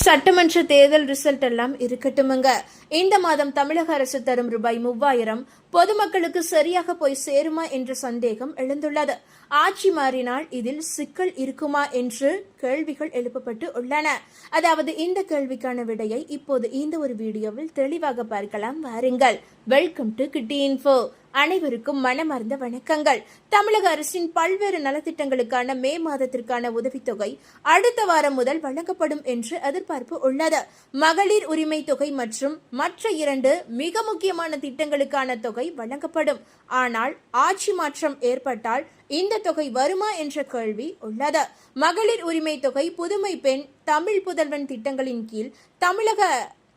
சட்டமன்ற தேர்தல் ரிசல்ட் எல்லாம் இருக்கட்டுமுங்க. இந்த மாதம் தமிழக அரசு தரும் ரூபாய் 3000 பொதுமக்களுக்கு சரியாக போய் சேருமா என்ற சந்தேகம் எழுந்துள்ளது. ஆட்சி மாறினால் இதில் சிக்கல் இருக்குமா என்று கேள்விகள் எழுப்பப்பட்டு உள்ளன. அதாவது இந்த கேள்விக்கான விடையை இப்போது இந்த ஒரு வீடியோவில் தெளிவாக பார்க்கலாம். வாருங்கள். வெல்கம் டு கிட்டி இன்ஃபோ. அனைவருக்கும் மனமார்ந்த வணக்கங்கள். தமிழக அரசின் பல்வேறு நலத்திட்டங்களுக்கான மே மாதத்திற்கான உதவித்தொகை அடுத்த வாரம் முதல் வழங்கப்படும் என்று எதிர்பார்ப்பு உள்ளது. மகளிர் உரிமை தொகை மற்றும் மற்ற 2 மிக முக்கியமான திட்டங்களுக்கான தொகை வழங்கப்படும். ஆனால் ஆட்சி மாற்றம் ஏற்பட்டால் இந்த தொகை வருமா என்ற கேள்வி உள்ளது. மகளிர் உரிமை தொகை, புதுமை பெண், தமிழ் புதல்வன் திட்டங்களின் கீழ் தமிழக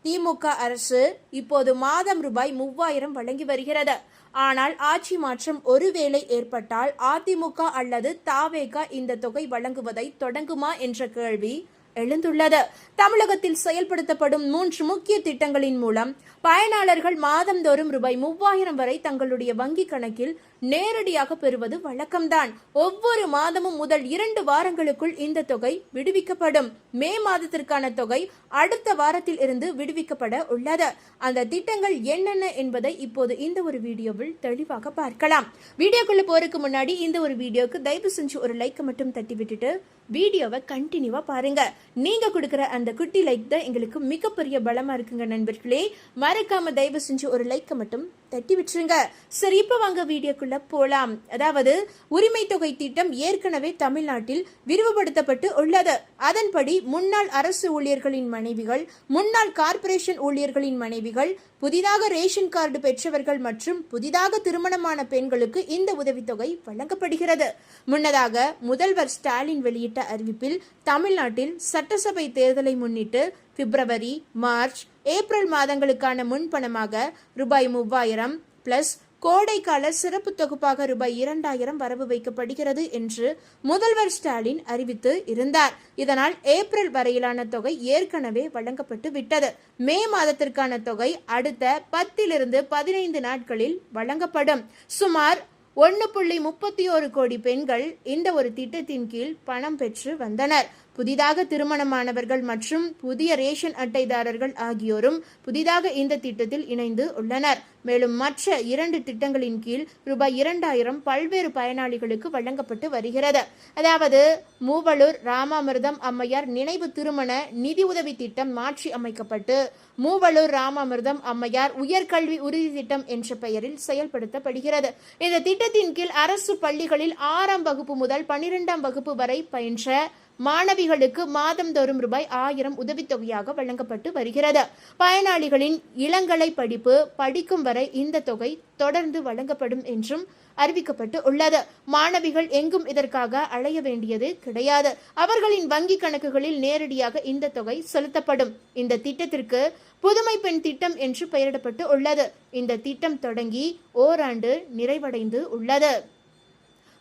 திமுக அரசு இப்போது மாதம் ரூபாய் 3000 வழங்கி வருகிறது. ஆனால் ஆட்சி மாற்றம் ஒருவேளை ஏற்பட்டால் அதிமுக அல்லது தாவேக இந்த தொகை வழங்குவதை தொடங்குமா என்ற கேள்வி எழுந்துள்ளது. தமிழகத்தில் செயல்படுத்தப்படும் 3 முக்கிய திட்டங்களின் மூலம் பயனாளர்கள் மாதந்தோறும் ரூபாய் 3000 வரை தங்களுடைய வங்கி கணக்கில் நேரடியாக பெறுவது வழக்கம்தான். ஒவ்வொரு மாதமும் முதல் 2 வாரங்களுக்குள் இந்த தொகை விடுவிக்கப்படும். மே மாதத்திற்கான தொகை அடுத்த வாரத்தில் இருந்து விடுவிக்கப்பட உள்ளது. அந்த திட்டங்கள் என்னென்ன என்பதை இப்போது இந்த ஒரு வீடியோவில் தெளிவாக பார்க்கலாம். வீடியோக்குள்ள போறதுக்கு முன்னாடி இந்த ஒரு வீடியோக்கு தயவு செஞ்சு ஒரு லைக் மட்டும் தட்டி விட்டுட்டு வீடியோவை கண்டினியூவா பாருங்க. நீங்க கொடுக்கிற அந்த குட்டி லைக் தான் எங்களுக்கு மிகப்பெரிய பலமா இருக்குங்க நண்பர்களே. மறக்காம தயவு செஞ்சு ஒரு லைக் மட்டும் தட்டி விட்டுருங்க. சரி, இப்ப வாங்க வீடியோக்குள்ள போலாம். அதாவது உரிமை தொகை திட்டம் ஏற்கனவே தமிழ்நாட்டில் விரிவுபடுத்தப்பட்டு உள்ளது. அதன்படி முன்னாள் அரசு ஊழியர்களின் மனைவிகள், முன்னாள் கார்ப்பரேஷன் ஊழியர்களின் மனைவிகள், புதிதாக ரேஷன் கார்டு பெற்றவர்கள் மற்றும் புதிதாக திருமணமான பெண்களுக்கு இந்த உதவித்தொகை வழங்கப்படுகிறது. முன்னதாக முதல்வர் ஸ்டாலின் வெளியிட்ட அறிவிப்பில் தமிழ்நாட்டில் சட்டசபை தேர்தலை முன்னிட்டு பிப்ரவரி, மார்ச், ஏப்ரல் மாதங்களுக்கான முன்பணமாக ரூபாய் 3000 பிளஸ் கோடைக்கால சிறப்பு தொகுப்பாக ரூபாய் 2000 வரவு வைக்கப்படுகிறது என்று முதல்வர் ஸ்டாலின் அறிவித்து இருந்தார். இதனால் ஏப்ரல் வரையிலான தொகை ஏற்கனவே வழங்கப்பட்டு விட்டது. மே மாதத்திற்கான தொகை அடுத்த 10 to 15 நாட்களில் வழங்கப்படும். சுமார் 1.31 கோடி பெண்கள் இந்த ஒரு திட்டத்தின் கீழ் பணம் பெற்று வந்தனர். புதிதாக திருமணமானவர்கள் மற்றும் புதிய ரேஷன் அட்டைதாரர்கள் ஆகியோரும் புதிதாக இந்த திட்டத்தில் இணைந்து உள்ளனர். மேலும் மற்ற 2 திட்டங்களின் கீழ் ரூபாய் 2000 பல்வேறு பயனாளிகளுக்கு வழங்கப்பட்டு வருகிறது. அதாவது மூவலூர் ராமாமிர்தம் அம்மையார் நினைவு திருமண நிதி உதவி திட்டம் மாற்றி அமைக்கப்பட்டு மூவலூர் ராமாமிர்தம் அம்மையார் உயர்கல்வி உறுதி திட்டம் என்ற பெயரில் செயல்படுத்தப்படுகிறது. இந்த திட்டத்தின் கீழ் அரசு பள்ளிகளில் 6ஆம் வகுப்பு முதல் 12ஆம் வகுப்பு வரை பயின்ற மாணவிகளுக்கு மாதந்தோறும் ரூபாய் 1000 உதவித்தொகையாக வழங்கப்பட்டு வருகிறது. பயனாளிகளின் இளங்கலை படிப்பு படிக்கும் வரை இந்த தொகை தொடர்ந்து வழங்கப்படும் என்றும் அறிவிக்கப்பட்டு உள்ளது. மாணவிகள் எங்கும் இதற்காக அலைய வேண்டியது கிடையாது. அவர்களின் வங்கி கணக்குகளில் நேரடியாக இந்த தொகை செலுத்தப்படும். இந்த திட்டத்திற்கு புதுமை பெண் திட்டம் என்று பெயரிடப்பட்டு உள்ளது. இந்த திட்டம் தொடங்கி ஓராண்டு நிறைவடைந்து உள்ளது.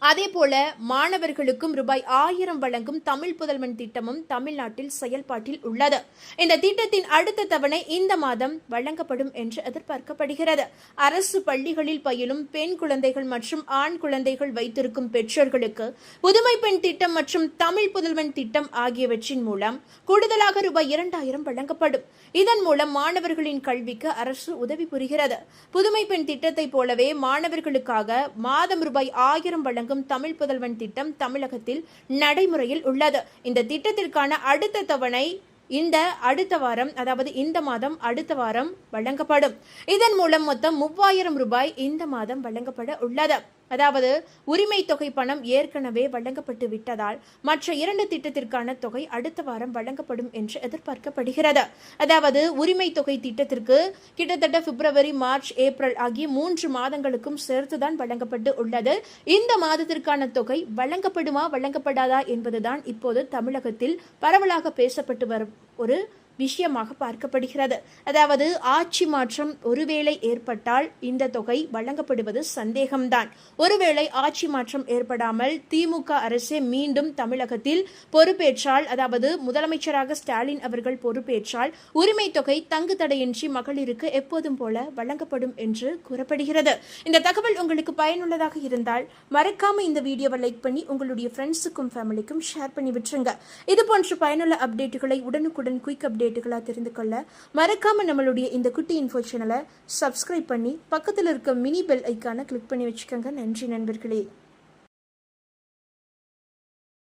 அதே போல மாணவர்களுக்கும் ரூபாய் 1000 வழங்கும் தமிழ் புதல்வன் திட்டமும் தமிழ்நாட்டில் செயல்பாட்டில் உள்ளது. இந்த திட்டத்தின் அடுத்த தவணை இந்த மாதம் வழங்கப்படும் என்று எதிர்பார்க்கப்படுகிறது. அரசு பள்ளிகளில் பயிலும் பெண் குழந்தைகள் மற்றும் ஆண் குழந்தைகள் வைத்திருக்கும் பெற்றோர்களுக்கு புதுமை பெண் திட்டம் மற்றும் தமிழ் புதல்வன் திட்டம் ஆகியவற்றின் மூலம் கூடுதலாக ரூபாய் 2000 வழங்கப்படும். இதன் மூலம் மாணவர்களின் கல்விக்கு அரசு உதவி புரிகிறது. புதுமை பெண் திட்டத்தை போலவே மாணவர்களுக்காக மாதம் ரூபாய் 1000 வழங்கும் தமிழ் புதல்வன் திட்டம் தமிழகத்தில் நடைமுறையில் உள்ளது. இந்த திட்டத்திற்கான அடுத்த தவணை அடுத்த வாரம், அதாவது இந்த மாதம் அடுத்த வாரம் வழங்கப்படும். இதன் மூலம் மொத்தம் 3000 ரூபாய் இந்த மாதம் வழங்கப்பட உள்ளது. அதாவது உரிமை தொகை பணம் ஏற்கனவே வழங்கப்பட்டு விட்டதால் மற்ற 2 திட்டத்திற்கான தொகை அடுத்த வாரம் வழங்கப்படும் என்று எதிர்பார்க்கப்படுகிறது. அதாவது உரிமை தொகை திட்டத்திற்கு கிட்டத்தட்ட பிப்ரவரி, மார்ச், ஏப்ரல் ஆகிய 3 மாதங்களுக்கும் சேர்த்துதான் வழங்கப்பட்டு உள்ளது. இந்த மாதத்திற்கான தொகை வழங்கப்படுமா வழங்கப்படாதா என்பதுதான் இப்போது தமிழகத்தில் பரவலாக பேசப்பட்டு வரும் ஒரு விஷயமாக பார்க்கப்படுகிறது. அதாவது ஆட்சி மாற்றம் ஒருவேளை ஏற்பட்டால் இந்த தொகை வழங்கப்படுவது சந்தேகம்தான். ஒருவேளை ஆட்சி மாற்றம் ஏற்படாமல் திமுக அரசே மீண்டும் தமிழகத்தில் பொறுப்பேற்றால், அதாவது முதலமைச்சராக ஸ்டாலின் அவர்கள் பொறுப்பேற்றால் உரிமை தொகை தங்கு தடையின்றி மகளிருக்கு எப்போதும் போல வழங்கப்படும் என்று கூறப்படுகிறது. இந்த தகவல் உங்களுக்கு பயனுள்ளதாக இருந்தால் மறக்காம இந்த வீடியோவை லைக் பண்ணி உங்களுடைய ஃப்ரெண்ட்ஸுக்கும் ஃபேமிலிக்கும் ஷேர் பண்ணி விட்டுருங்க. இது போன்ற பயனுள்ள அப்டேட்டுகளை உடனுக்குடன் குயிக் அப்டேட்டுகளாக தெரிந்து கொள்ள மறக்காம நம்மளுடைய இந்த குட்டி இன்ஃபோ சேனலை சப்ஸ்கிரைப் பண்ணி பக்கத்தில் இருக்க மினி பெல் ஐக்கானை கிளிக் பண்ணி வச்சுக்கோங்க. நன்றி நண்பர்களே.